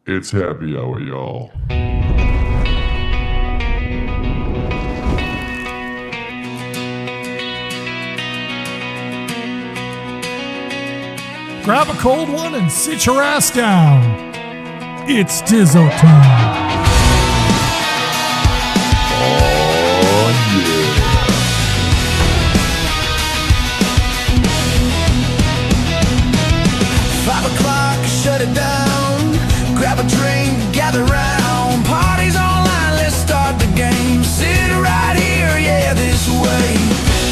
It's happy hour, y'all. Grab a cold one and sit your ass down. It's Dizzo time. Oh, yeah. 5 o'clock, shut it down. Grab a drink, gather round. Party's online, let's start the game. Sit right here, yeah, this way.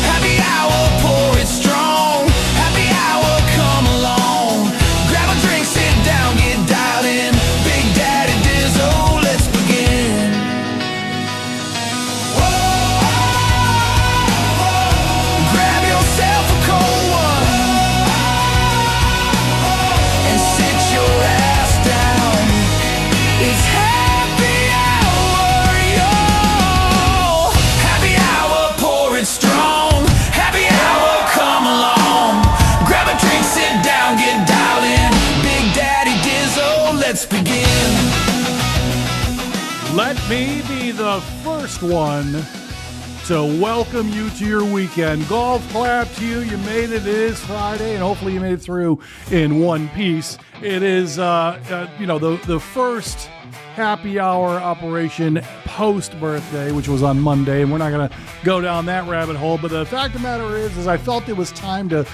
Happy hour, pour it strong. Happy hour, come along. Grab a drink, sit down, get dialed in. Big Daddy Dizzo, let's begin. Whoa, grab yourself a cold one and sit your ass down. It's happy hour, yo. Happy hour, pour it strong. Happy hour, come along. Grab a drink, sit down, get dialed in. Big Daddy Dizzo, let's begin. Let me be the first one to welcome you to your weekend. Golf clap to you. You made it. It is Friday, and hopefully you made it through in one piece. It is, the first happy hour operation post-birthday, which was on Monday, and we're not going to go down that rabbit hole. But the fact of the matter is I felt it was time to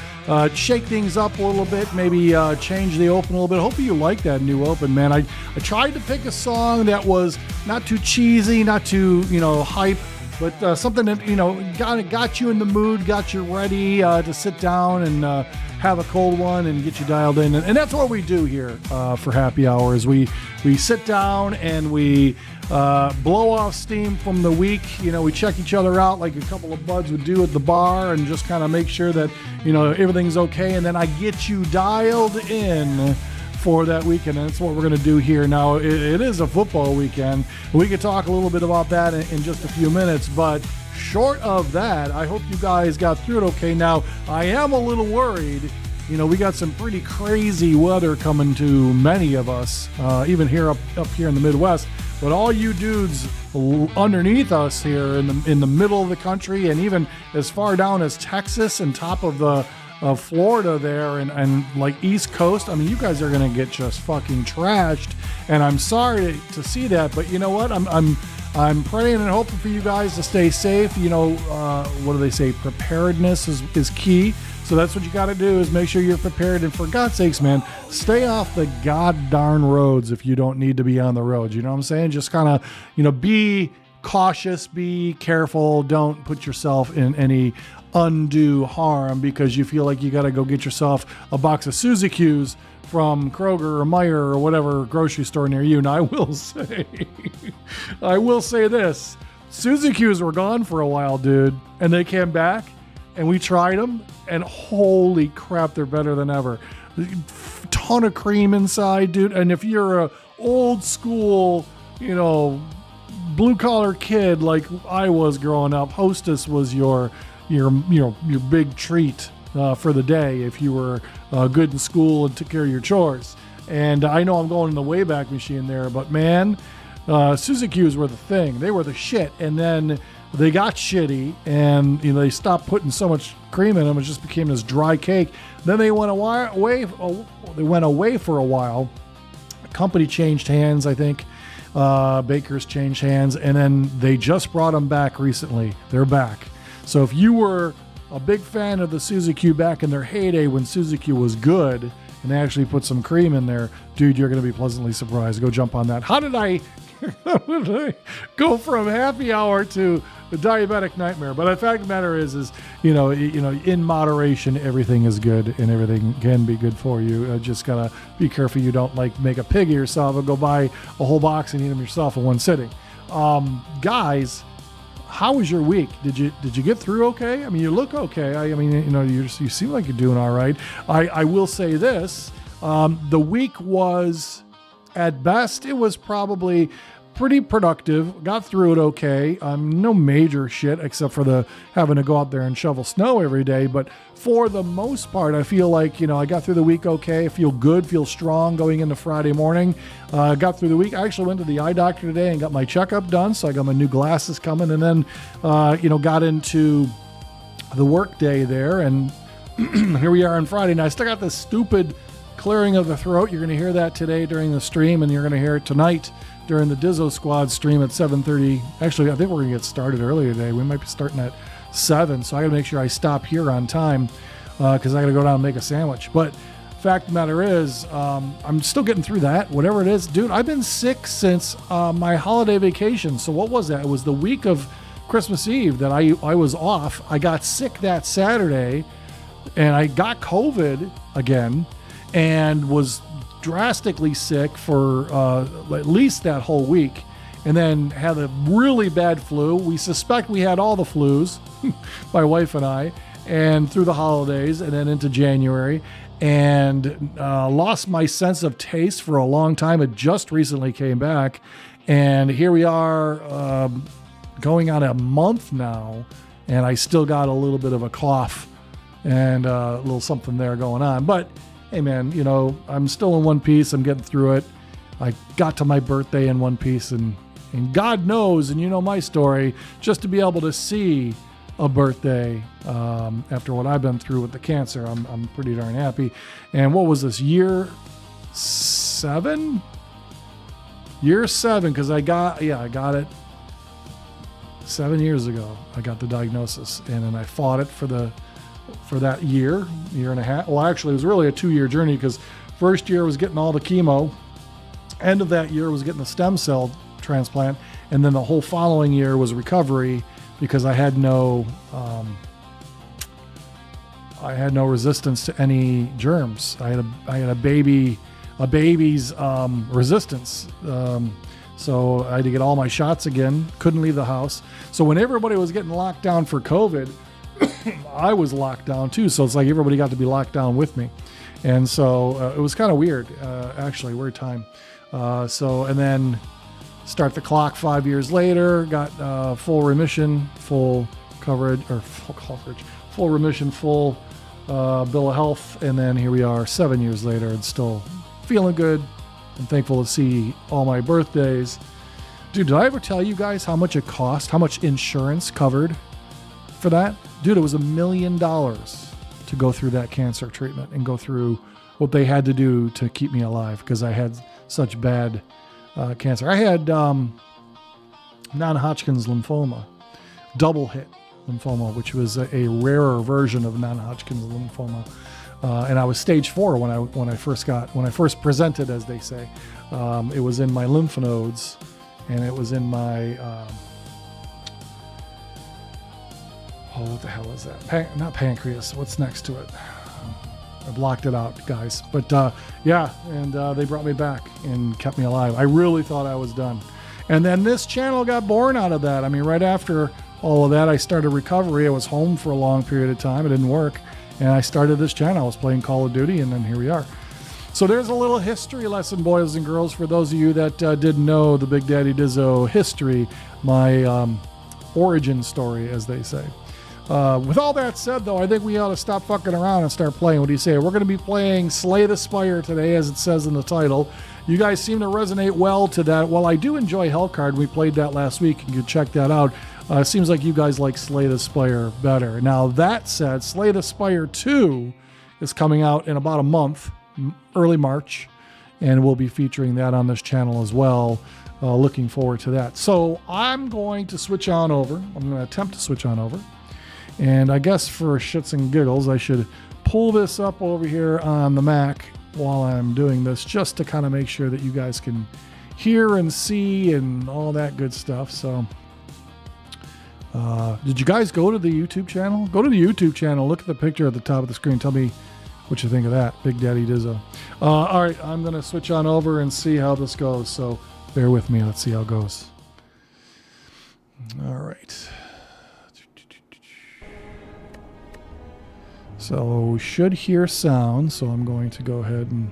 shake things up a little bit, maybe change the open a little bit. Hopefully you like that new open, man. I tried to pick a song that was not too cheesy, not too, hype, but something that, got you in the mood, got you ready to sit down and have a cold one and get you dialed in. And that's what we do here for happy hours. We sit down and we blow off steam from the week. We check each other out like a couple of buds would do at the bar and just kind of make sure that, everything's okay. And then I get you dialed in for that weekend, and that's what we're going to do here. Now, it is a football weekend. We could talk a little bit about that in just a few minutes, but short of that, I hope you guys got through it okay. Now, I am a little worried. We got some pretty crazy weather coming to many of us, even here up here in the Midwest. But all you dudes underneath us here in the middle of the country, and even as far down as Texas and top of the Florida there and like East Coast, I mean, you guys are gonna get just fucking trashed, and I'm sorry to see that, but you know what? I'm praying and hoping for you guys to stay safe. What do they say? Preparedness is key. So that's what you got to do, is make sure you're prepared. And for God's sakes, man, stay off the god-darn roads if you don't need to be on the roads. You know what I'm saying? Just kind of, be cautious, be careful. Don't put yourself in any undue harm because you feel like you got to go get yourself a box of Suzy Q's from Kroger or Meijer or whatever grocery store near you. And I will say this, Suzy Q's were gone for a while, dude, and they came back and we tried them, and holy crap, they're better than ever. Ton of cream inside, dude. And if you're a old school, blue collar kid like I was growing up, Hostess was your big treat for the day if you were good in school and took care of your chores. And I know I'm going in the Wayback Machine there, but man, Suzy Q's were the thing. They were the shit. And then they got shitty, and they stopped putting so much cream in them. It just became this dry cake. Then they went away. They went away for a while. The company changed hands, I think. Bakers changed hands, and then they just brought them back recently. They're back. So if you were a big fan of the Suzy Q back in their heyday when Suzy Q was good, and they actually put some cream in there, dude, you're going to be pleasantly surprised. Go jump on that. How did I go from happy hour to the diabetic nightmare? But the fact of the matter is in moderation, everything is good and everything can be good for you. Just gotta be careful you don't make a pig of yourself and go buy a whole box and eat them yourself in one sitting. Guys, how was your week? Did you get through okay? I mean, you look okay. You seem like you're doing all right. I will say this: the week was, at best, it was probably pretty productive. Got through it okay. No major shit except for the having to go out there and shovel snow every day. But for the most part, I feel like, I got through the week okay. I feel good, feel strong going into Friday morning. Got through the week. I actually went to the eye doctor today and got my checkup done. So I got my new glasses coming, and then, got into the work day there. And here we are on Friday. Now I still got this stupid clearing of the throat. You're going to hear that today during the stream, and you're going to hear it tonight during the Dizzo Squad stream at 7:30. Actually, I think we're going to get started earlier today. We might be starting at 7, so I got to make sure I stop here on time because I got to go down and make a sandwich. But fact of the matter is, I'm still getting through that, whatever it is. Dude, I've been sick since my holiday vacation. So what was that? It was the week of Christmas Eve that I was off. I got sick that Saturday, and I got COVID again, and was drastically sick for at least that whole week, and then had a really bad flu. We suspect we had all the flus, my wife and I, and through the holidays and then into January, and lost my sense of taste for a long time. It just recently came back, and here we are going on a month now, and I still got a little bit of a cough and a little something there going on. But hey man, I'm still in one piece. I'm getting through it. I got to my birthday in one piece, and God knows, and you know my story, just to be able to see a birthday after what I've been through with the cancer, I'm pretty darn happy. And what was this, year 7? Year 7, because I got it 7 years ago. I got the diagnosis, and then I fought it for that year and a half. Well, actually, it was really a 2-year journey, because first year was getting all the chemo. End of that year was getting the stem cell transplant. And then the whole following year was recovery, because I had no resistance to any germs. I had a baby's resistance. So I had to get all my shots again. Couldn't leave the house. So when everybody was getting locked down for COVID, I was locked down too, so it's like everybody got to be locked down with me, and so it was kind of weird, actually, weird time. And then start the clock 5 years later, got full remission, full coverage, full remission, full bill of health, and then here we are 7 years later, and still feeling good. I'm thankful to see all my birthdays. Dude, did I ever tell you guys how much it cost, how much insurance covered for that? Dude, it was $1 million to go through that cancer treatment and go through what they had to do to keep me alive, because I had such bad cancer. I had non-Hodgkin's lymphoma, double hit lymphoma, which was a rarer version of non-Hodgkin's lymphoma. And I was stage 4 when I first presented, as they say. It was in my lymph nodes, and it was in my what the hell is that? Not pancreas. What's next to it? I blocked it out, guys. But they brought me back and kept me alive. I really thought I was done. And then this channel got born out of that. I mean, right after all of that, I started recovery. I was home for a long period of time. It didn't work. And I started this channel. I was playing Call of Duty, and then here we are. So there's a little history lesson, boys and girls, for those of you that didn't know the Big Daddy Dizzo history, my origin story, as they say. With all that said, though, I think we ought to stop fucking around and start playing. What do you say? We're going to be playing Slay the Spire today, as it says in the title. You guys seem to resonate well to that. Well, I do enjoy Hellcard. We played that last week. You can check that out. It seems like you guys like Slay the Spire better. Now, that said, Slay the Spire 2 is coming out in about a month, early March, and we'll be featuring that on this channel as well. Looking forward to that. So I'm going to switch on over. I'm going to attempt to switch on over. And I guess for shits and giggles, I should pull this up over here on the Mac while I'm doing this, just to kind of make sure that you guys can hear and see and all that good stuff. So did you guys go to the YouTube channel? Go to the YouTube channel, look at the picture at the top of the screen. Tell me what you think of that, Big Daddy Dizzo. All right, I'm going to switch on over and see how this goes. So bear with me. Let's see how it goes. All right. So we should hear sound, so I'm going to go ahead and...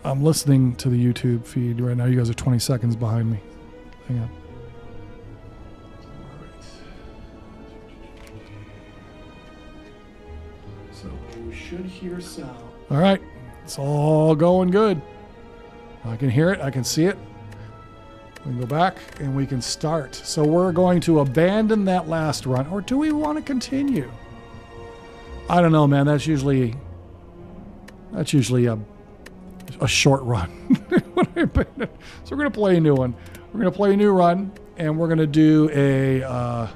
I'm listening to the YouTube feed right now. You guys are 20 seconds behind me. Hang on. So we should hear sound. All right. It's all going good. I can hear it. I can see it. We can go back and we can start. So we're going to abandon that last run. Or do we want to continue? I don't know, man. That's usually a short run. So we're going to play a new one. We're going to play a new run, and we're going to do a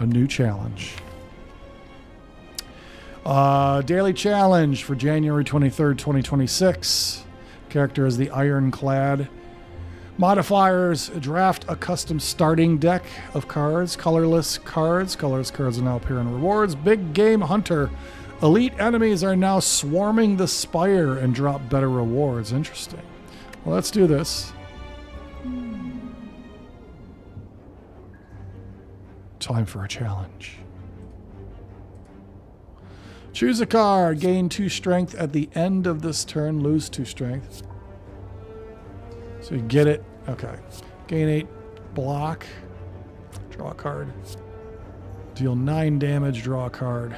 new challenge. Daily challenge for January 23rd, 2026. Character is the Ironclad. Modifiers: draft a custom starting deck of cards. Colorless cards. Colorless cards will now appear in rewards. Big Game Hunter. Elite enemies are now swarming the Spire and drop better rewards. Interesting. Well, let's do this. Time for a challenge. Choose a card. Gain 2 strength at the end of this turn. Lose 2 strength. So you get it. Okay. Gain 8 block. Draw a card. Deal 9 damage. Draw a card.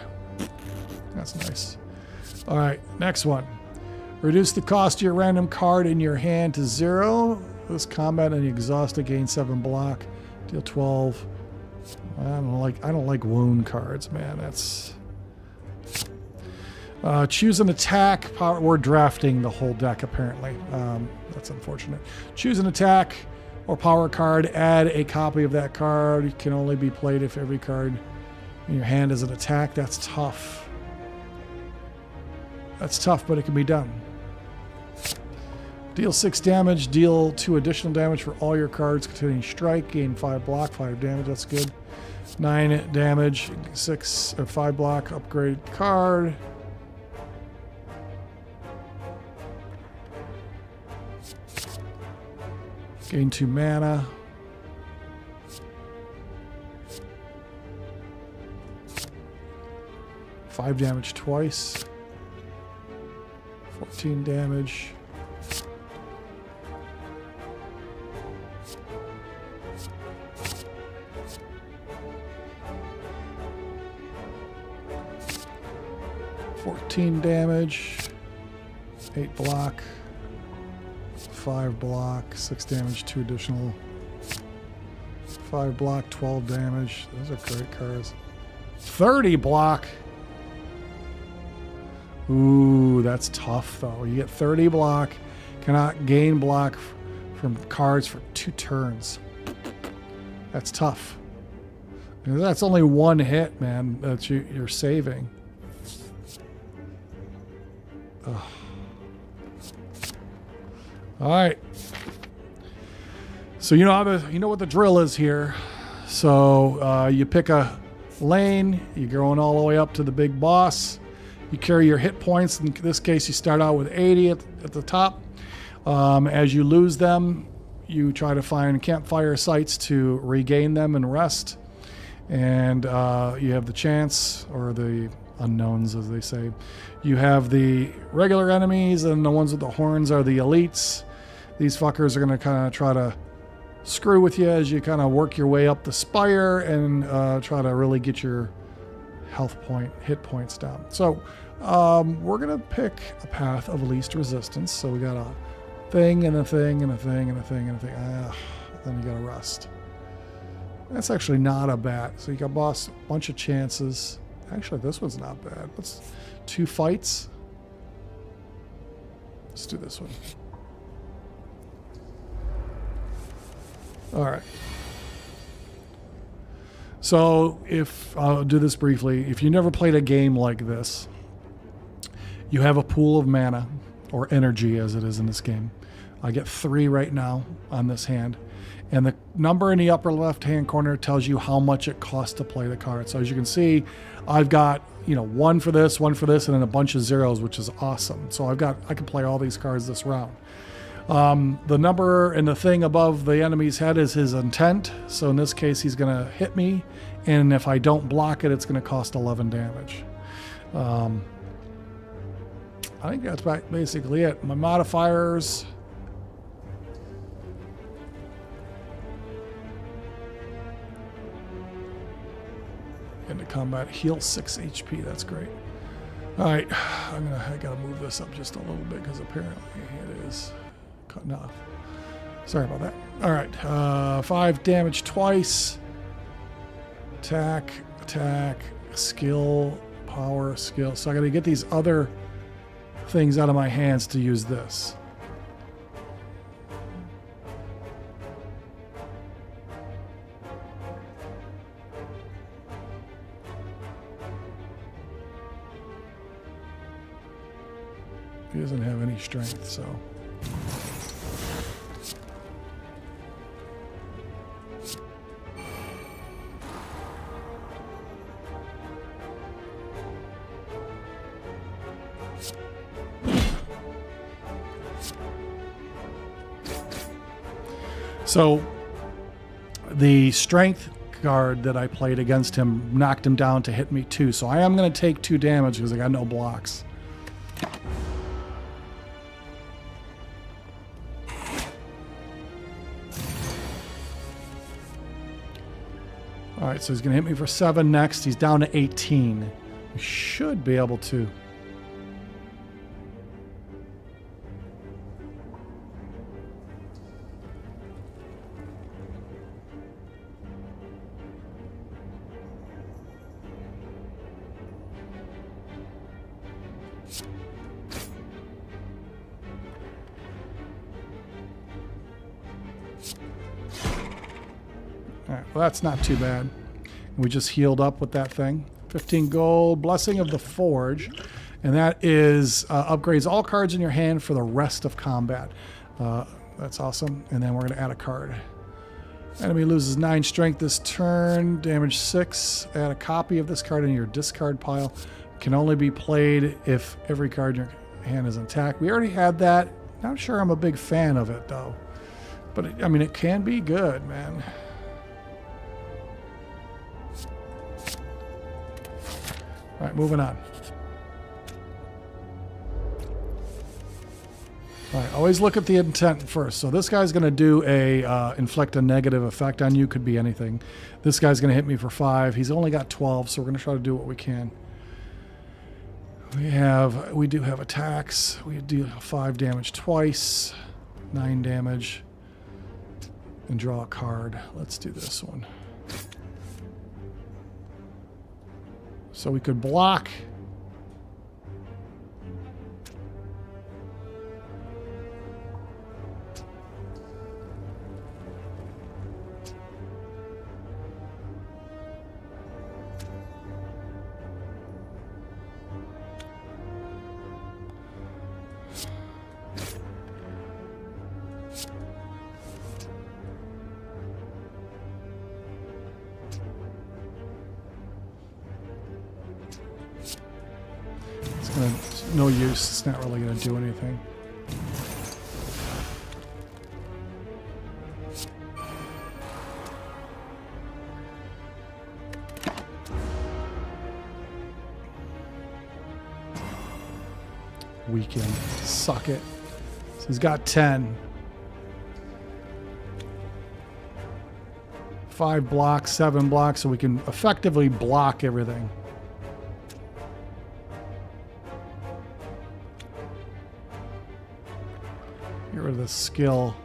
That's nice. All right. Next one. Reduce the cost of your random card in your hand to 0. This combat and exhaust it. Gain 7 block. Deal 12. I don't like wound cards, man. That's... choose an attack. Power. We're drafting the whole deck, apparently. That's unfortunate. Choose an attack or power card. Add a copy of that card. It can only be played if every card in your hand is an attack. That's tough. That's tough, but it can be done. Deal 6 damage. Deal 2 additional damage for all your cards containing strike. Gain 5 block, 5 damage. That's good. 9 damage. 6 or 5 block. Upgrade card. Gain 2 mana. Five damage twice. 14 damage. Damage, 8 block, 5 block, 6 damage, 2 additional, 5 block, 12 damage. Those are great cards. 30 block. Ooh, that's tough though. You get 30 block, cannot gain block from cards for 2 turns. That's tough. And that's only 1 hit, man, that you're saving. Ugh. All right. So you know what the drill is here. So you pick a lane. You're going all the way up to the big boss. You carry your hit points. In this case, you start out with 80 at the top. As you lose them, you try to find campfire sites to regain them and rest. And you have the chance, or the unknowns, as they say. You have the regular enemies, and the ones with the horns are the elites. These fuckers are going to kind of try to screw with you as you kind of work your way up the spire and try to really get your hit points down. So we're going to pick a path of least resistance. So we got a thing and a thing and a thing and a thing and a thing. Then you got to rest. That's actually not a bad. So you got a bunch of chances. Actually, this one's not bad. Let's 2 fights. Let's do this one. All right. So I'll do this briefly. If you never played a game like this, you have a pool of mana, or energy as it is in this game. I get 3 right now on this hand. And the number in the upper left-hand corner tells you how much it costs to play the card. So as you can see, I've got 1 for this, 1 for this, and then a bunch of zeros, which is awesome. So I can play all these cards this round. The number and the thing above the enemy's head is his intent. So in this case, he's going to hit me, and if I don't block it, it's going to cost 11 damage. I think that's basically it. My modifiers. Into combat, heal 6 HP. That's great. All right, I gotta move this up just a little bit because apparently it is cutting off. Sorry about that. All right, 5 damage twice. Attack, skill, power, skill. So I gotta get these other things out of my hands to use this. He doesn't have any strength, so. So the strength card that I played against him knocked him down to hit me 2. So I am going to take 2 damage because I got no blocks. All right, so he's going to hit me for 7 next. He's down to 18. We should be able to. All right, well, that's not too bad. We just healed up with that thing. 15 gold, Blessing of the Forge. And that is upgrades all cards in your hand for the rest of combat. That's awesome. And then we're going to add a card. Enemy loses 9 strength this turn, damage 6. Add a copy of this card in your discard pile. Can only be played if every card in your hand is intact. We already had that. Not sure I'm a big fan of it, though. But, I mean, it can be good, man. All right, moving on. All right, always look at the intent first. So this guy's going to do a inflict a negative effect on you. Could be anything. This guy's going to hit me for 5. He's only got 12, so we're going to try to do what we can. We do have attacks. We do 5 damage twice, 9 damage, and draw a card. Let's do this one. So we could block. No use. It's not really going to do anything. Weaken. Suck it. So he's got 10. 5 blocks, 7 blocks, so we can effectively block everything. Get rid of the skill.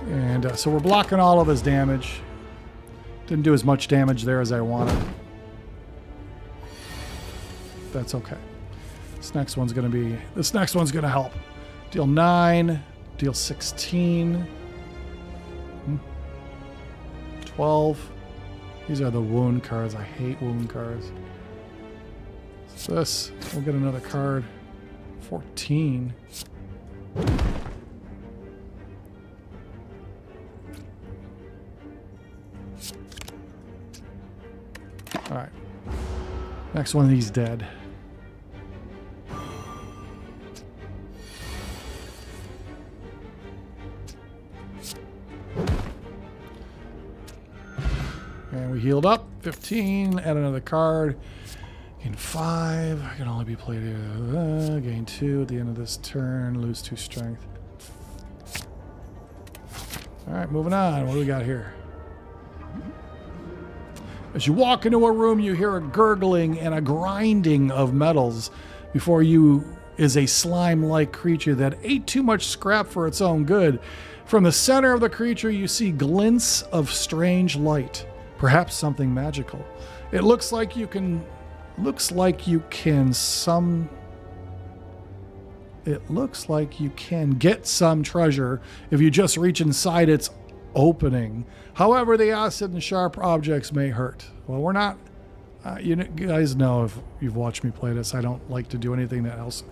And so we're blocking all of his damage. Didn't do as much damage there as I wanted. That's okay. This next one's going to help. Deal 9, deal 16, 12. These are the wound cards. I hate wound cards. So this, we'll get another card. 14. All right. Next one, he's dead. And we healed up. 15. Add another card. Gain 5. I can only be played here. Gain 2 at the end of this turn. Lose 2 strength. All right, moving on. What do we got here? As you walk into a room, you hear a gurgling and a grinding of metals. Before you is a slime-like creature that ate too much scrap for its own good. From the center of the creature, you see glints of strange light, perhaps something magical. It looks like you can get some treasure if you just reach inside its opening. However, the acid and sharp objects may hurt. Well, we're not... you guys know, if you've watched me play this, I don't like to do anything that else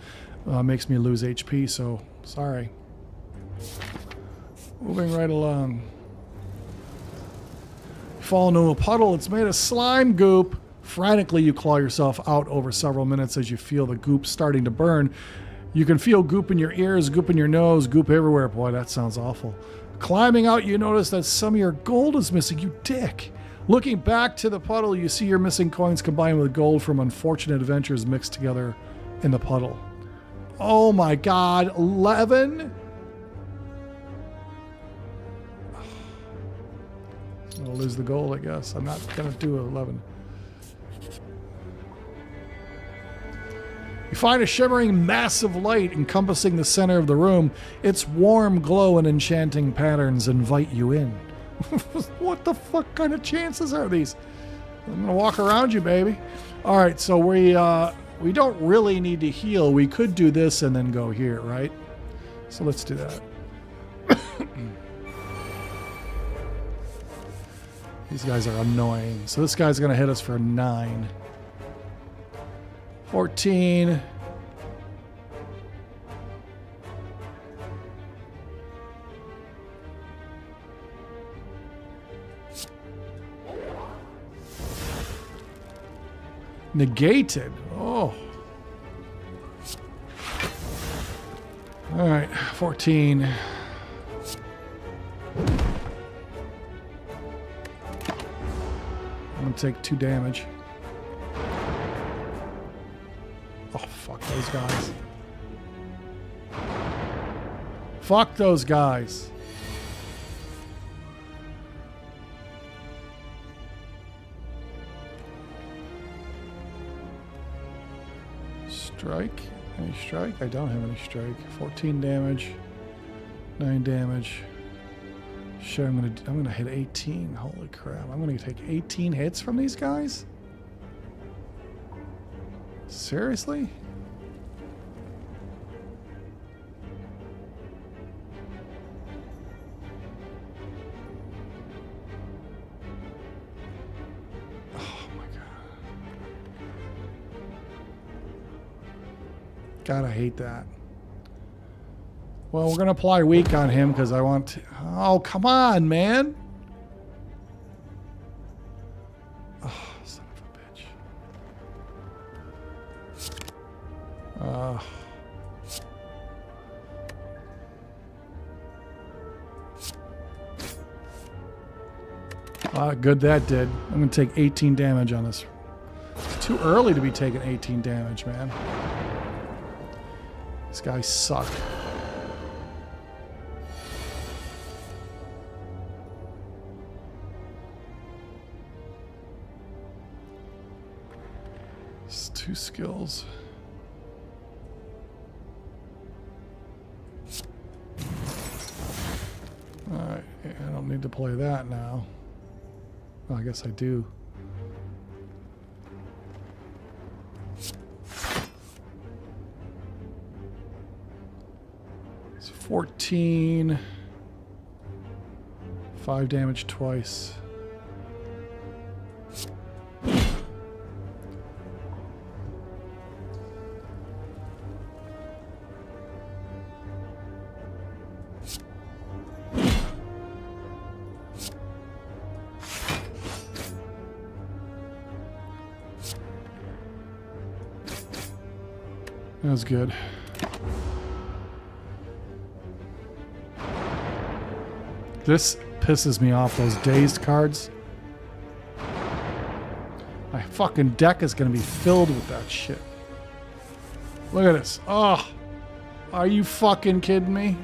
makes me lose HP, so sorry. Moving right along. You fall into a puddle. It's made of slime goop. Frantically, you claw yourself out over several minutes as you feel the goop starting to burn. You can feel goop in your ears, goop in your nose, goop everywhere. Boy, that sounds awful. Climbing out, you notice that some of your gold is missing, you dick. Looking back to the puddle, you see your missing coins combined with gold from unfortunate adventures mixed together in the puddle. Oh my God, 11? I'll lose the gold, I guess. I'm not going to do 11. You find a shimmering mass of light encompassing the center of the room. Its warm glow and enchanting patterns invite you in. What the fuck kind of chances are these? I'm gonna walk around you, baby. All right, so we don't really need to heal. We could do this and then go here, right? So let's do that. These guys are annoying. So this guy's gonna hit us for 9. 14. Negated. Oh. All right, 14. I'm gonna take 2 damage. Oh, fuck those guys. Fuck those guys. Strike? Any strike? I don't have any strike. 14 damage. 9 damage. Shit, I'm gonna hit 18. Holy crap. I'm gonna take 18 hits from these guys? Seriously? Oh my God. God, I hate that. Well, we're going to apply weak on him because I want to... Oh, come on, man. Oh, son of a bitch. Good that did. I'm going to take 18 damage on this. It's too early to be taking 18 damage, man. These guys suck. It's 2 skills. Alright, I don't need to play that now. Well, I guess I do. It's 14. 5 damage twice. That was good. This pisses me off, those dazed cards. My fucking deck is going to be filled with that shit. Look at this. Oh, are you fucking kidding me?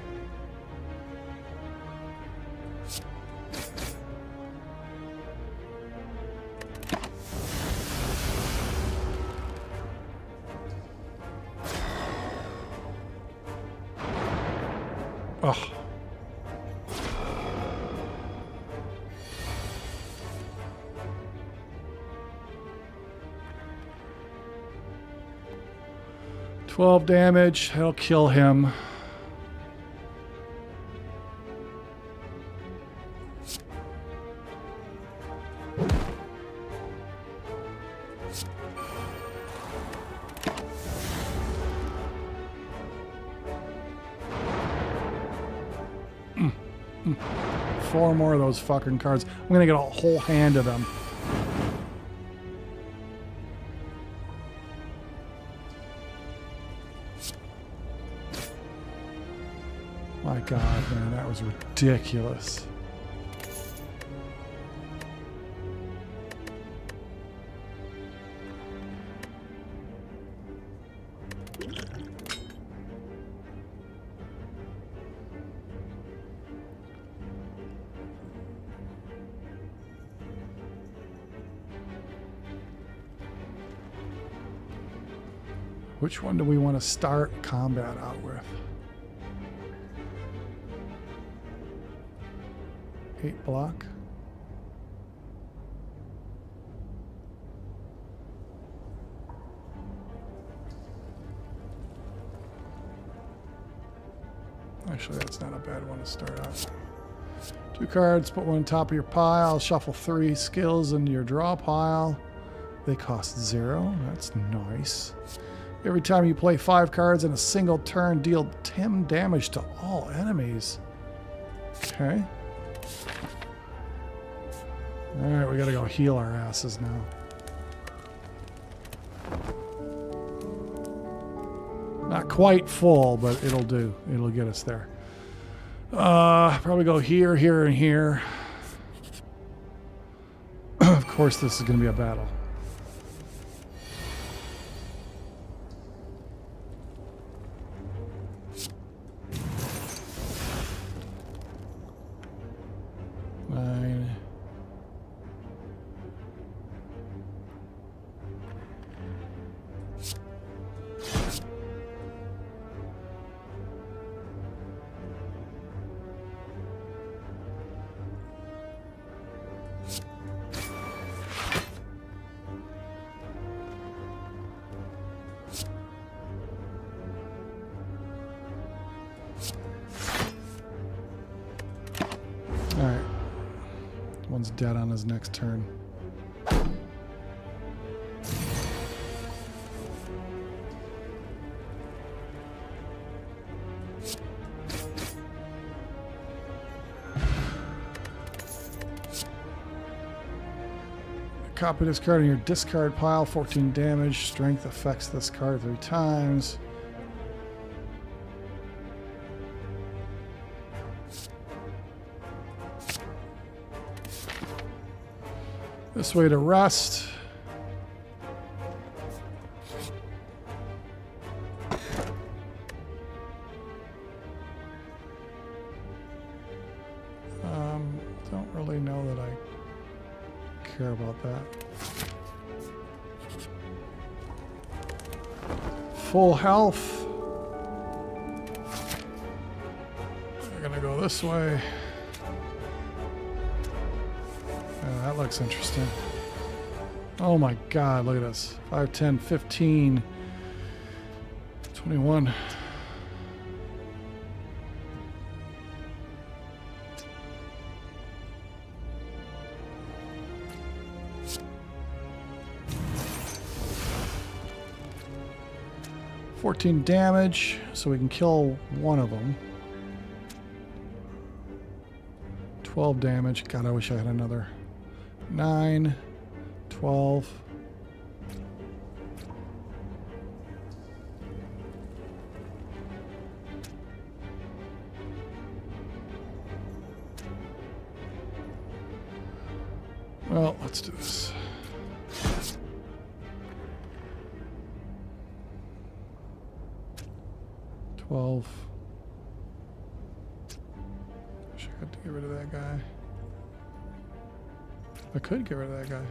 Oh. $12 damage. That'll kill him. Four more of those fucking cards. I'm gonna get a whole hand of them. My God, man, that was ridiculous. Which one do we want to start combat out with? 8 block. Actually, that's not a bad one to start out. 2 cards, put one on top of your pile, shuffle 3 skills into your draw pile. They cost 0. That's nice. Every time you play 5 cards in a single turn, deal 10 damage to all enemies. Okay. Alright, we gotta go heal our asses now. Not quite full, but it'll do. It'll get us there. Probably go here, here, and here. Of course, this is gonna be a battle. Alright. One's dead on his next turn. Copy this card in your discard pile. 14 damage. Strength affects this card 3 times. This way to rest. Don't really know that I care about that. Full health. We're gonna go this way. That looks interesting. Oh my God, look at this. 5, 10, 15, 21. $14 damage, so we can kill one of them. 12 damage. God, I wish I had another. 9, 12. Well, let's do this. Wish I had to get rid of that guy. I could get rid of that guy.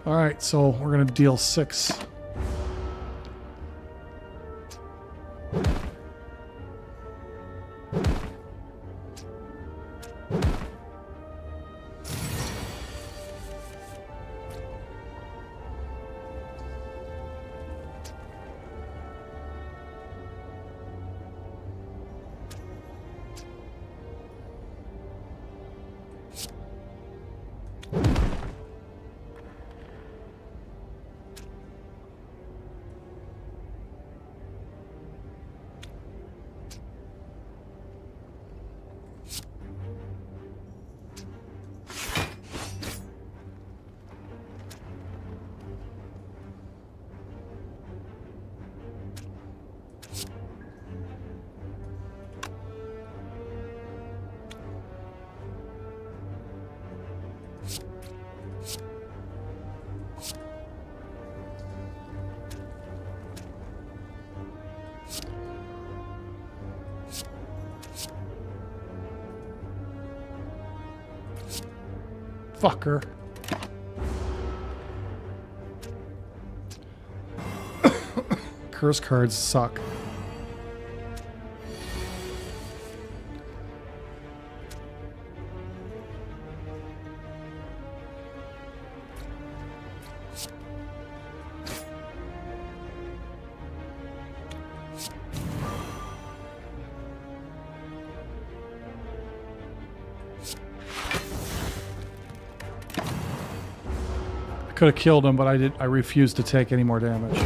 Alright, so we're going to deal 6. Fucker. Curse cards suck. Could have killed him, but I refused to take any more damage.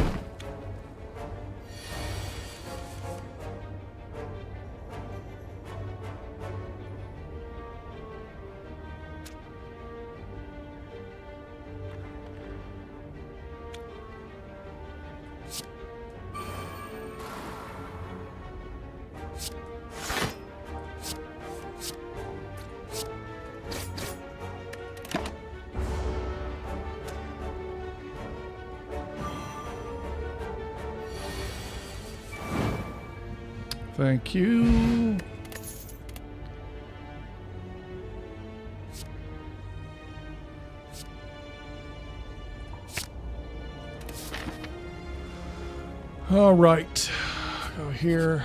Thank you. All right. Go here.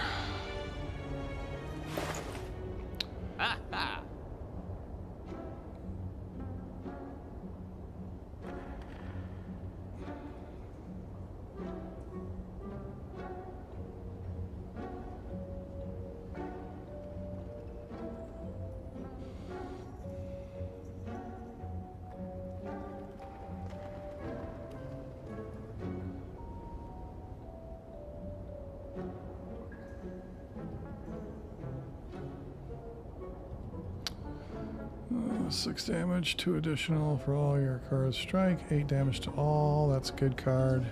Six damage, 2 additional for all your cards strike, 8 damage to all. That's a good card.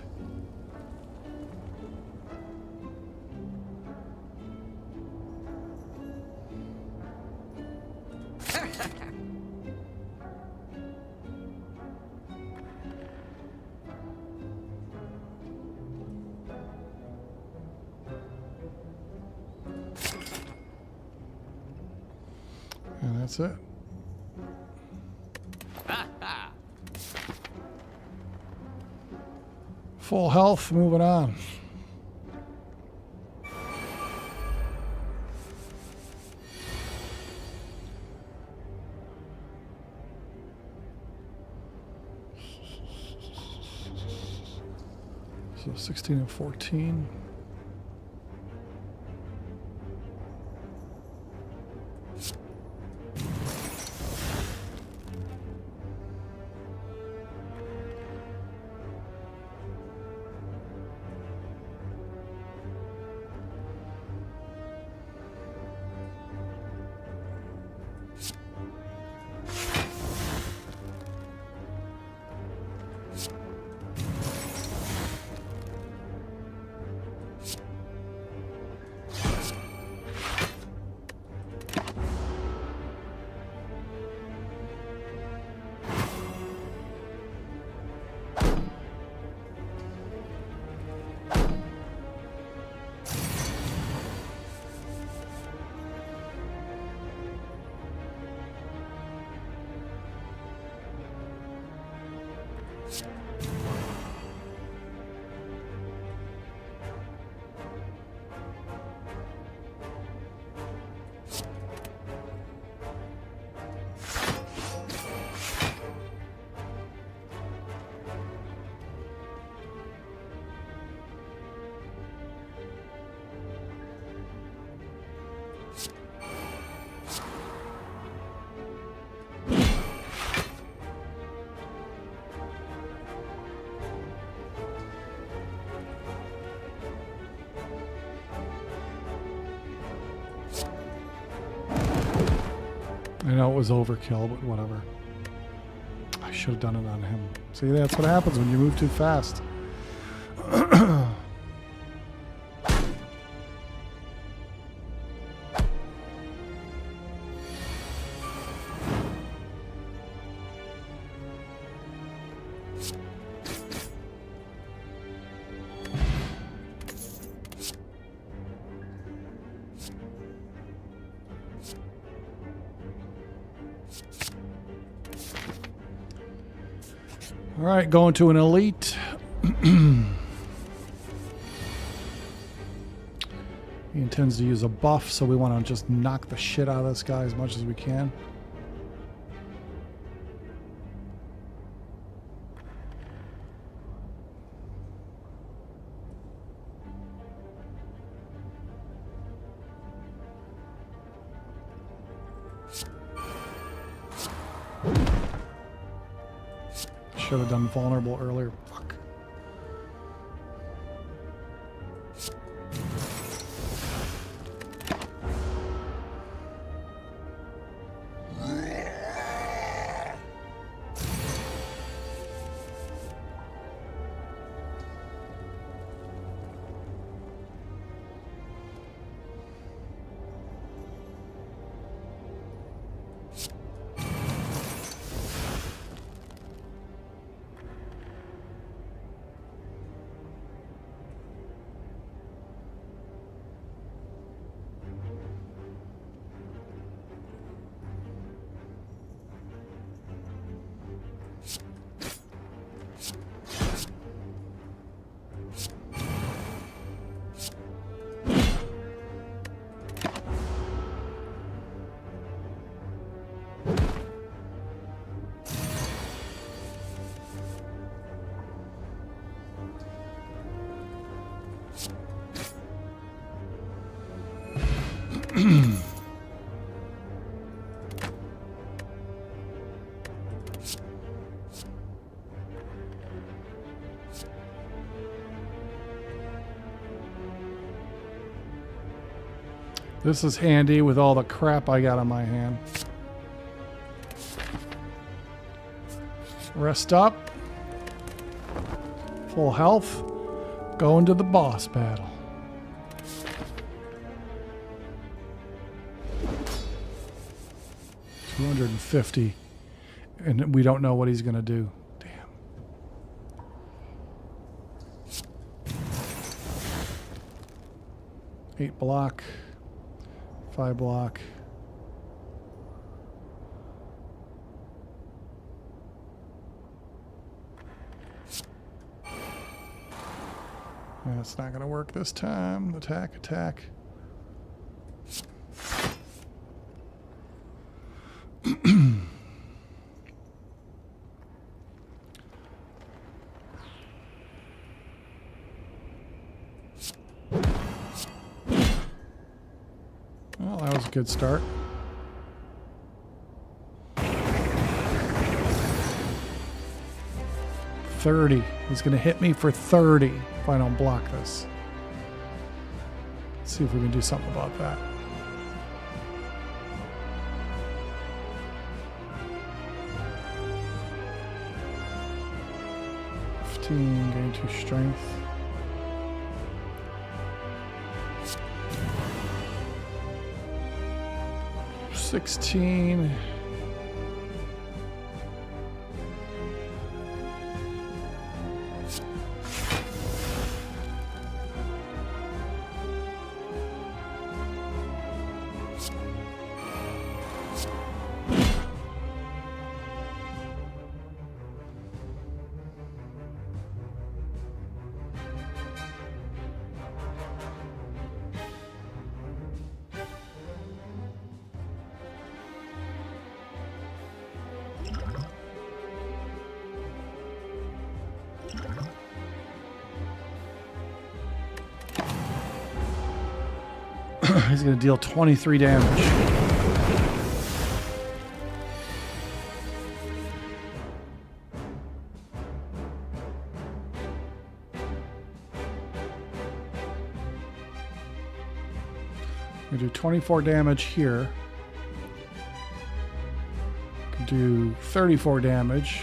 And that's it. Full health, moving on. So 16 and 14. I know it was overkill, but whatever. I should have done it on him. See, that's what happens when you move too fast. All right, going to an elite. He intends to use a buff, so we want to just knock the shit out of this guy as much as we can. Should have done vulnerable earlier. Fuck. This is handy with all the crap I got on my hand. Rest up. Full health. Go into the boss battle. $250. And we don't know what he's going to do. Damn. Eight block. 5 block. That's not going to work this time. Attack, attack. Well, that was a good start. $30. He's going to hit me for 30 if I don't block this. Let's see if we can do something about that. Gain 2 strength. $16. He's going to deal 23 damage. We do 24 damage here. Do 34 damage.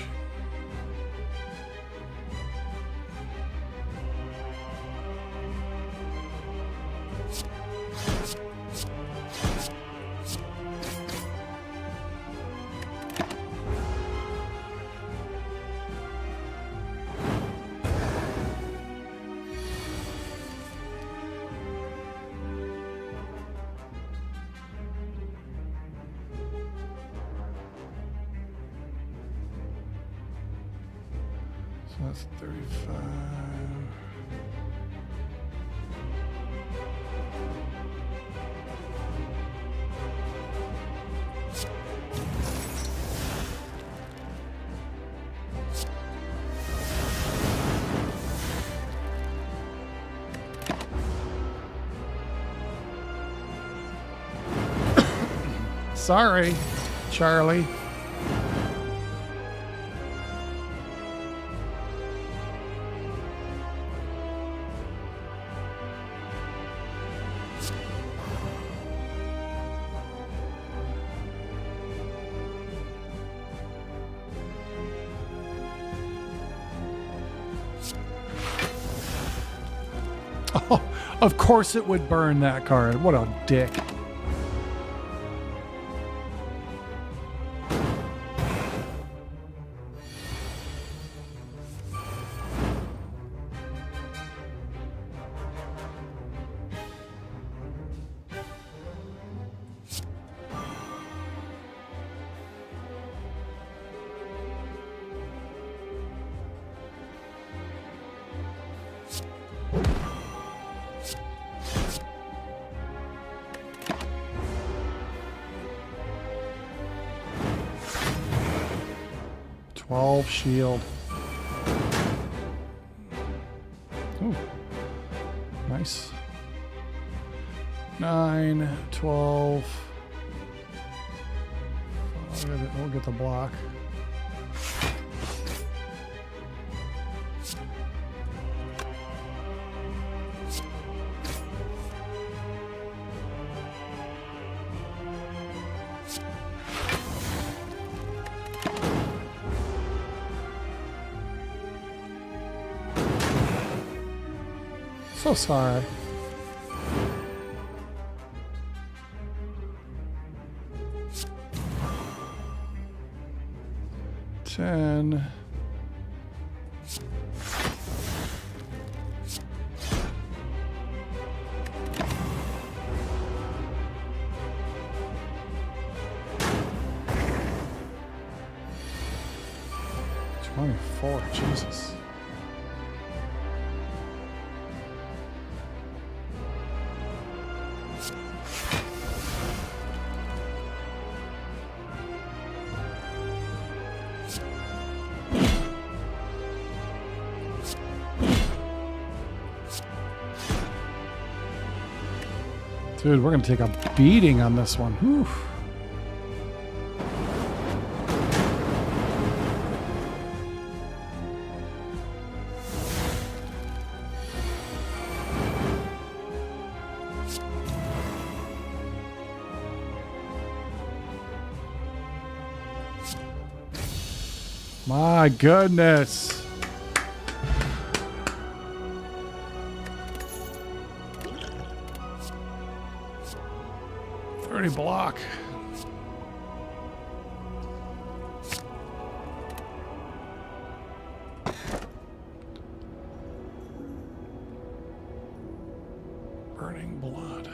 So that's 35. Sorry, Charlie. Oh, of course it would burn that card. What a dick. Shield. Ooh. Nice. 9, 12. We'll get the block. So sorry. Ten. Jesus. Dude, we're going to take a beating on this one. Whew. My goodness. Block. Burning blood.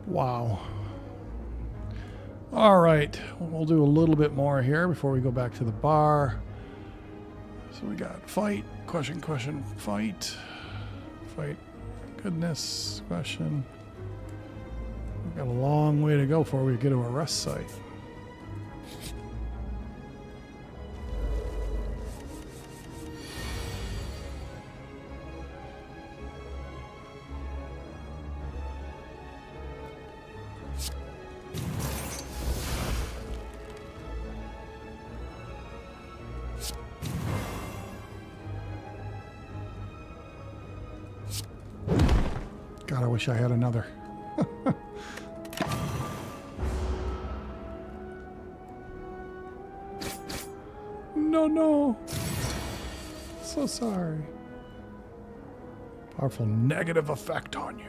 Wow. All right, we'll do a little bit more here before we go back to the bar. So we got fight, question, fight, goodness, question. We've got a long way to go before we get to a rest site. God, I wish I had another. No, no. So sorry. Powerful negative effect on you.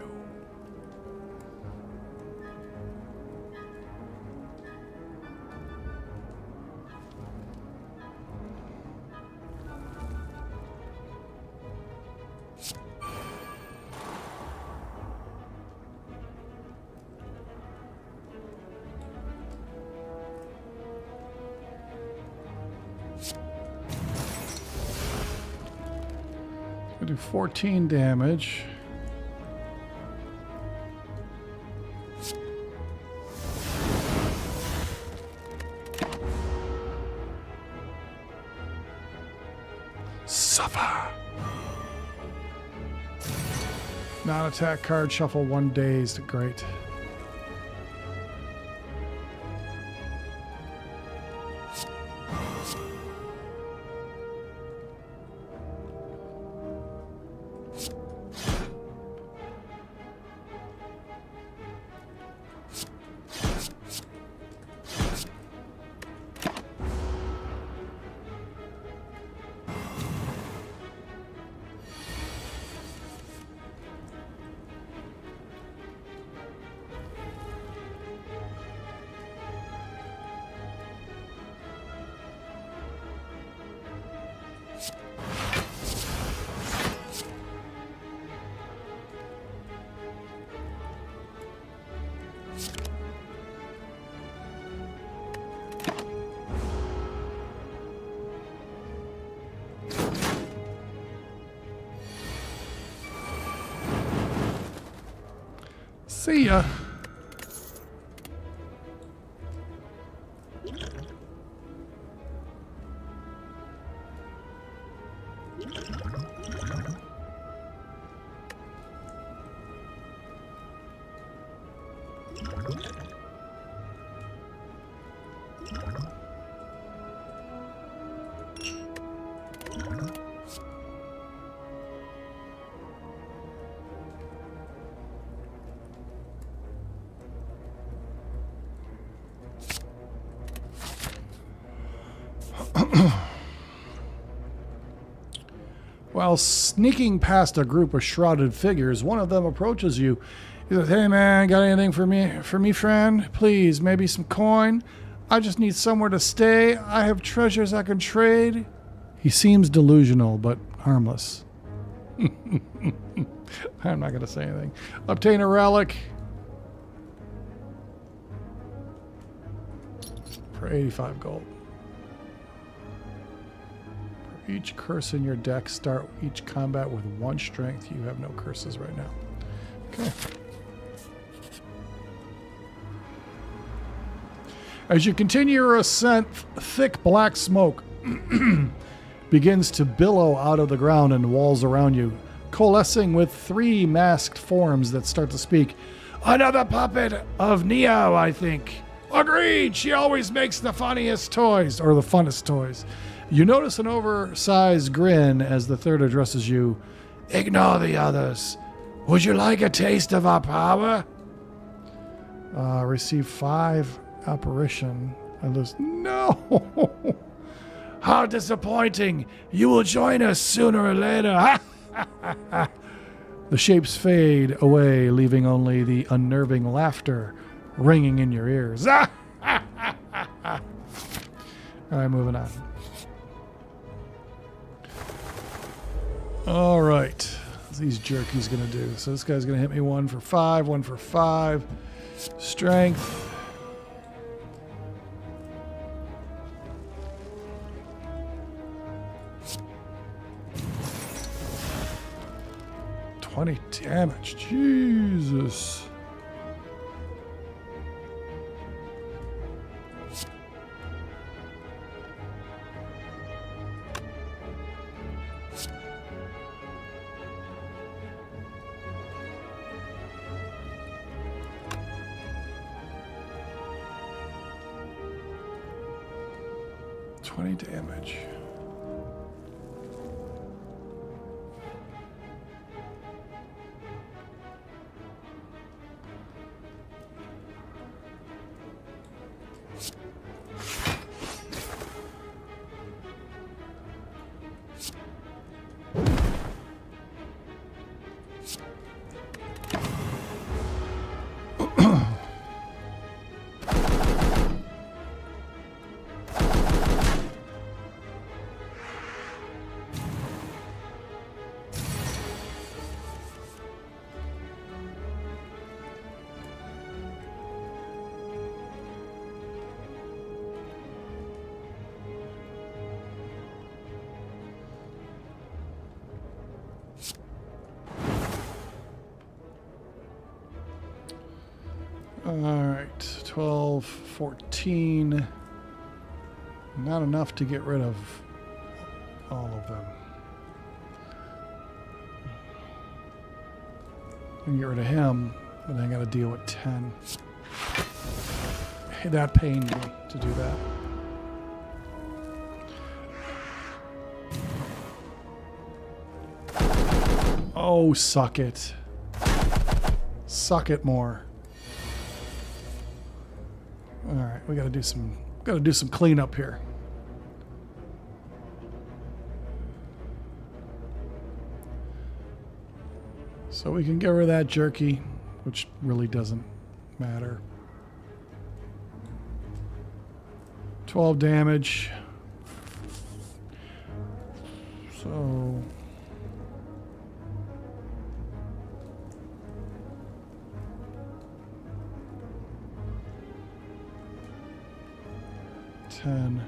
I do 14 damage. Suffer. Non-attack card, shuffle 1 dazed. Great. See ya. While sneaking past a group of shrouded figures, one of them approaches you. He says, "Hey man, got anything for me, friend? Please, maybe some coin? I just need somewhere to stay. I have treasures I can trade." He seems delusional, but harmless. I'm not going to say anything. Obtain a relic for 85 gold. Each curse in your deck, start each combat with 1 strength. You have no curses right now. Okay. As you continue your ascent, thick black smoke begins to billow out of the ground and walls around you, coalescing with 3 masked forms that start to speak. "Another puppet of Neo, I think." "Agreed, she always makes the funniest toys," or the funnest toys. You notice an oversized grin as the third addresses you. "Ignore the others. Would you like a taste of our power?" Receive 5 apparition. I lose. No! "How disappointing. You will join us sooner or later." The shapes fade away, leaving only the unnerving laughter ringing in your ears. All right, moving on. All right. What's these jerkies going to do? So this guy's going to hit me 1 for 5, 1 for 5. Strength. $20 damage. Jesus. Damage. Alright, 12, 14. Not enough to get rid of all of them. I can get rid of him, but I gotta deal with 10. Hey, that pained me to do that. Oh, suck it. Suck it more. Alright, we gotta do some cleanup here. So we can get rid of that jerky, which really doesn't matter. 12 damage. So... $10.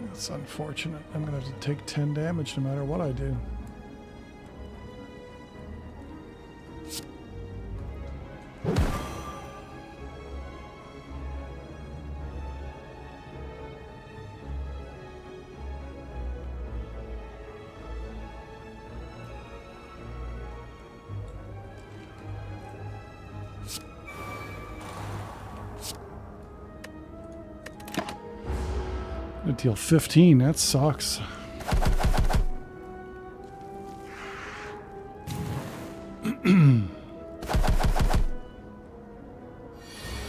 That's unfortunate. I'm going to have to take 10 damage no matter what I do. I'm gonna deal 15. That sucks.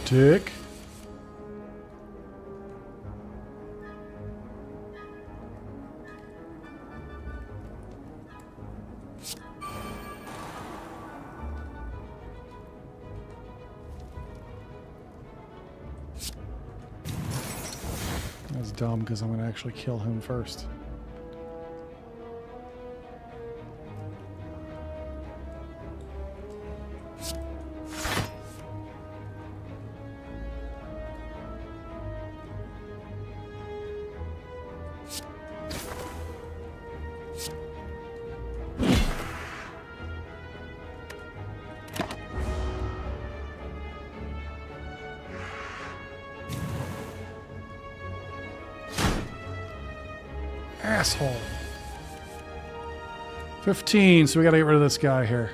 Tick. That's dumb because I'm going to actually kill him first. Asshole. 15, so we gotta get rid of this guy here.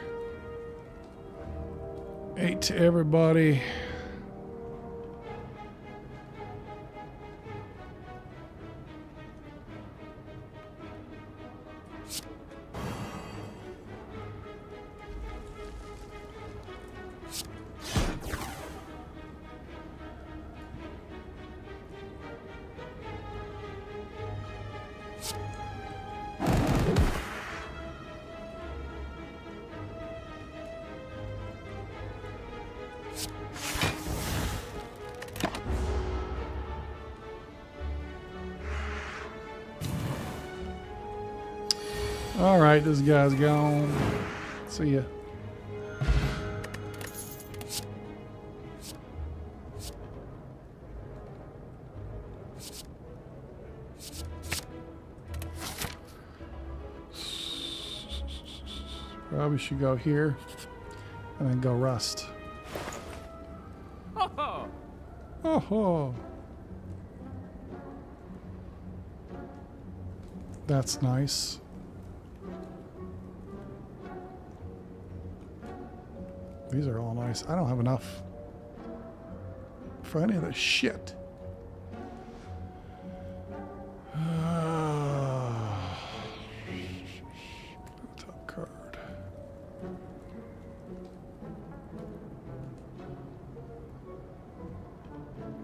8 to everybody. Alright, this guy's gone. See ya. Probably should go here and then go rust. Oh, that's nice. These are all nice. I don't have enough for any of this shit. Top card.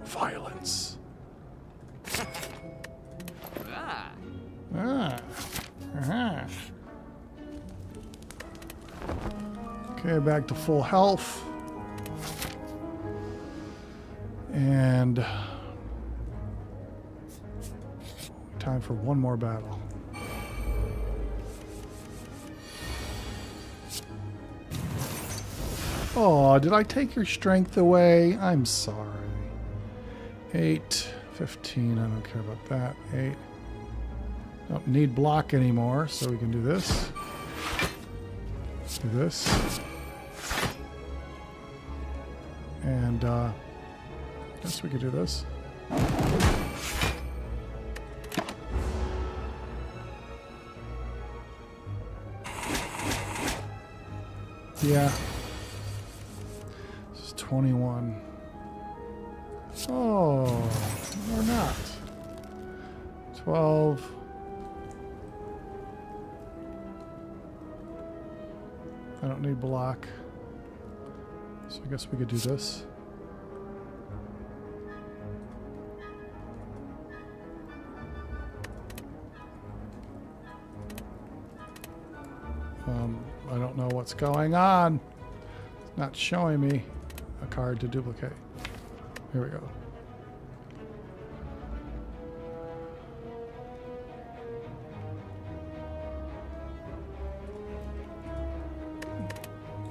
Violence. Okay, back to full health. And time for one more battle. Oh, did I take your strength away? I'm sorry. 8, 15, I don't care about that. 8. Don't need block anymore, so we can do this. do this. And I guess we could do this. Yeah. This is 21. Oh, or not. 12. I don't need block. So I guess we could do this. I don't know what's going on. It's not showing me a card to duplicate. Here we go.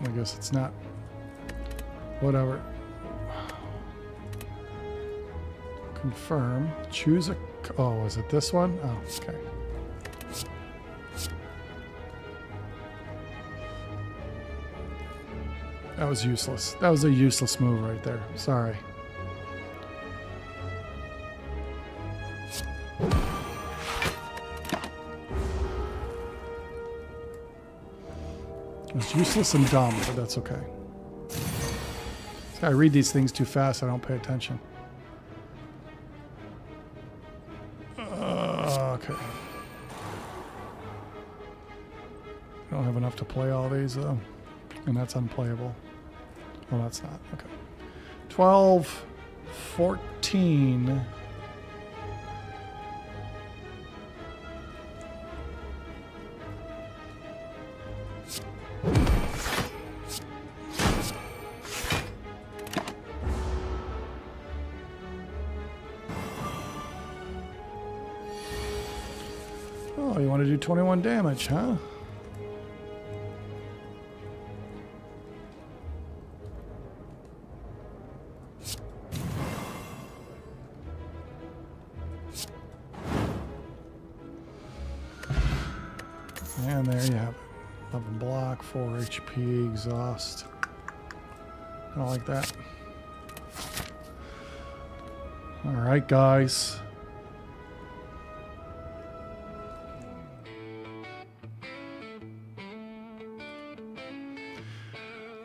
I guess it's not. Whatever. Confirm. Choose a. Oh, is it this one? Oh, okay. That was useless. That was a useless move right there. Sorry. It was useless and dumb, but that's okay. I read these things too fast. I don't pay attention. Okay. I don't have enough to play all these, though. And that's unplayable. Well, that's not. Okay. 12, 14. Oh, you want to do 21 damage, huh? And there you have it. 11 block, 4 HP, exhaust. I don't like that. Alright, guys.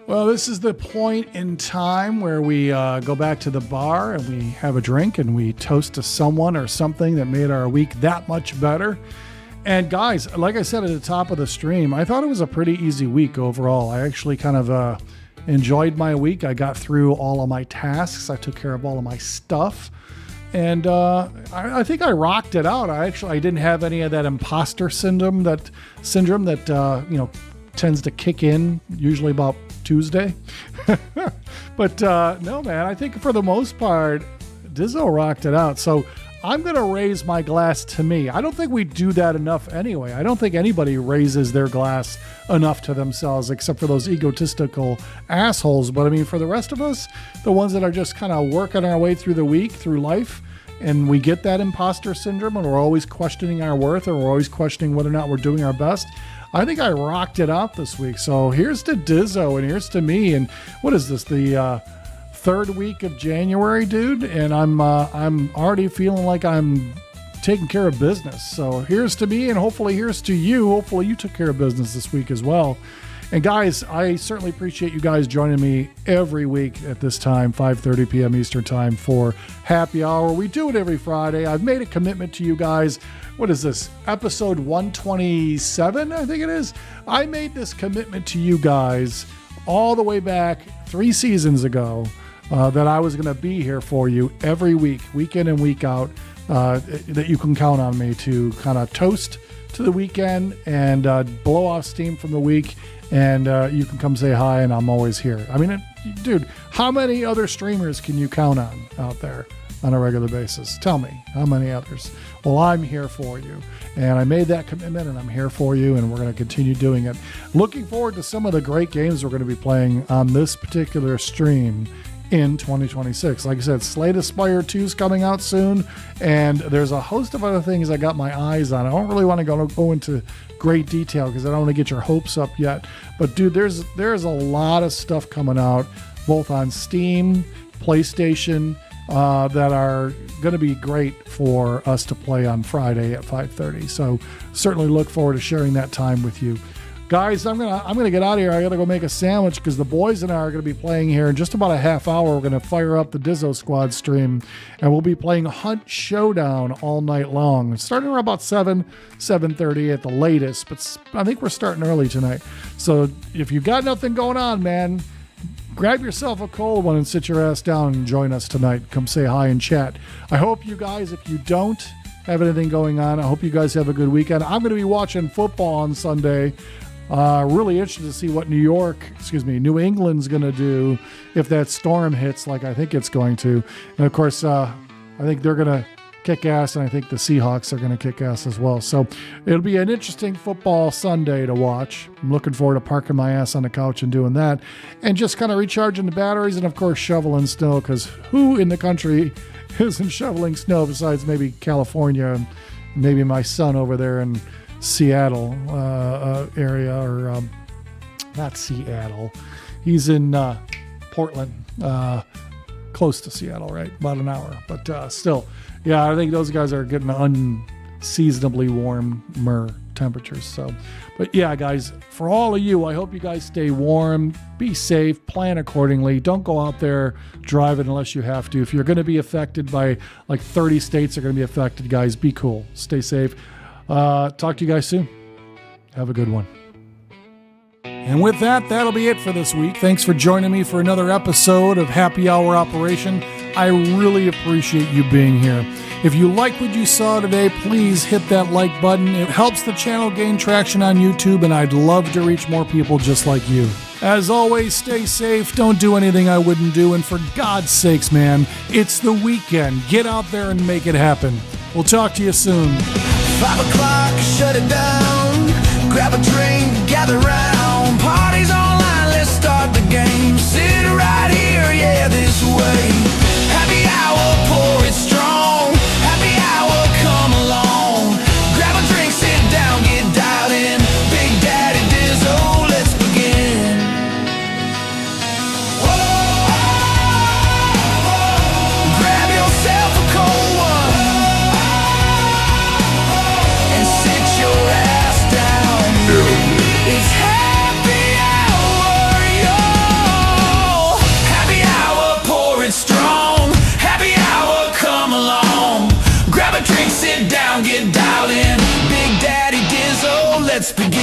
Well, this is the point in time where we go back to the bar and we have a drink and we toast to someone or something that made our week that much better. And guys, like I said at the top of the stream, I thought it was a pretty easy week overall. I actually kind of enjoyed my week. I got through all of my tasks. I took care of all of my stuff. And I think I rocked it out. I didn't have any of that imposter syndrome that tends to kick in usually about Tuesday. But no, man, I think for the most part, Dizzo rocked it out. So I'm going to raise my glass to me. I don't think we do that enough anyway. I don't think anybody raises their glass enough to themselves except for those egotistical assholes. But I mean, for the rest of us, the ones that are just kind of working our way through the week, through life, and we get that imposter syndrome and we're always questioning our worth or we're always questioning whether or not we're doing our best. I think I rocked it out this week. So here's to Dizzo and here's to me. And what is this? The third week of January, dude, and I'm already feeling like I'm taking care of business. So here's to me, and hopefully here's to you. Hopefully you took care of business this week as well. And guys, I certainly appreciate you guys joining me every week at this time, 5:30 p.m. Eastern time for happy hour. We do it every Friday. I've made a commitment to you guys. What is this? Episode 127, I think it is. I made this commitment to you guys all the way back 3 seasons ago. That I was going to be here for you every week, week in and week out, that you can count on me to kind of toast to the weekend and blow off steam from the week, and you can come say hi, and I'm always here. I mean, dude, how many other streamers can you count on out there on a regular basis? Tell me, how many others? Well, I'm here for you, and I made that commitment, and I'm here for you, and we're going to continue doing it. Looking forward to some of the great games we're going to be playing on this particular stream in 2026. Like I said, Slay the Spire 2 is coming out soon, and there's a host of other things I got my eyes on. I don't really want to go into great detail because I don't want to get your hopes up yet. But dude, there's a lot of stuff coming out, both on Steam, PlayStation, that are going to be great for us to play on Friday at 5:30. So certainly look forward to sharing that time with you. Guys, I'm gonna get out of here. I gotta go make a sandwich because the boys and I are gonna be playing here in just about a half hour. We're gonna fire up the Dizzo Squad stream, and we'll be playing Hunt Showdown all night long, starting around about 7:30 at the latest. But I think we're starting early tonight. So if you got nothing going on, man, grab yourself a cold one and sit your ass down and join us tonight. Come say hi and chat. I hope you guys, if you don't have anything going on, I hope you guys have a good weekend. I'm going to be watching football on Sunday. Really interested to see what New England's going to do if that storm hits like I think it's going to. And of course, I think they're going to kick ass, and I think the Seahawks are going to kick ass as well. So it'll be an interesting football Sunday to watch. I'm looking forward to parking my ass on the couch and doing that, and just kind of recharging the batteries, and of course shoveling snow, because who in the country isn't shoveling snow besides maybe California and maybe my son over there in Seattle area, or not Seattle. He's in Portland, close to Seattle, right? About an hour, but still. Yeah, I think those guys are getting unseasonably warmer temperatures. So, but yeah, guys, for all of you, I hope you guys stay warm, be safe, plan accordingly. Don't go out there driving unless you have to. If you're going to be affected by, like 30 states are going to be affected, guys, be cool. Stay safe. Talk to you guys soon. Have a good one. And with that, that'll be it for this week. Thanks for joining me for another episode of Happy Hour Operation. I really appreciate you being here. If you like what you saw today, please hit that like button. It helps the channel gain traction on YouTube, and I'd love to reach more people just like you. As always, stay safe. Don't do anything I wouldn't do. And for God's sakes, man, it's the weekend. Get out there and make it happen. We'll talk to you soon. 5 o'clock, shut it down. Grab a drink, gather round. Party's online, let's start the game. Sit right here, yeah, this way. Happy hour, pour it strong. Happy hour, come along. Grab a drink, sit down, get dialed in. Big Daddy Dizzo, let's begin. Whoa, grab yourself a cold one and sit your ass down. It's happy hour, yo. Happy hour, pour it strong. Happy hour, come along. Grab a drink, sit down, get dialed in. Big Daddy Dizzo, let's begin.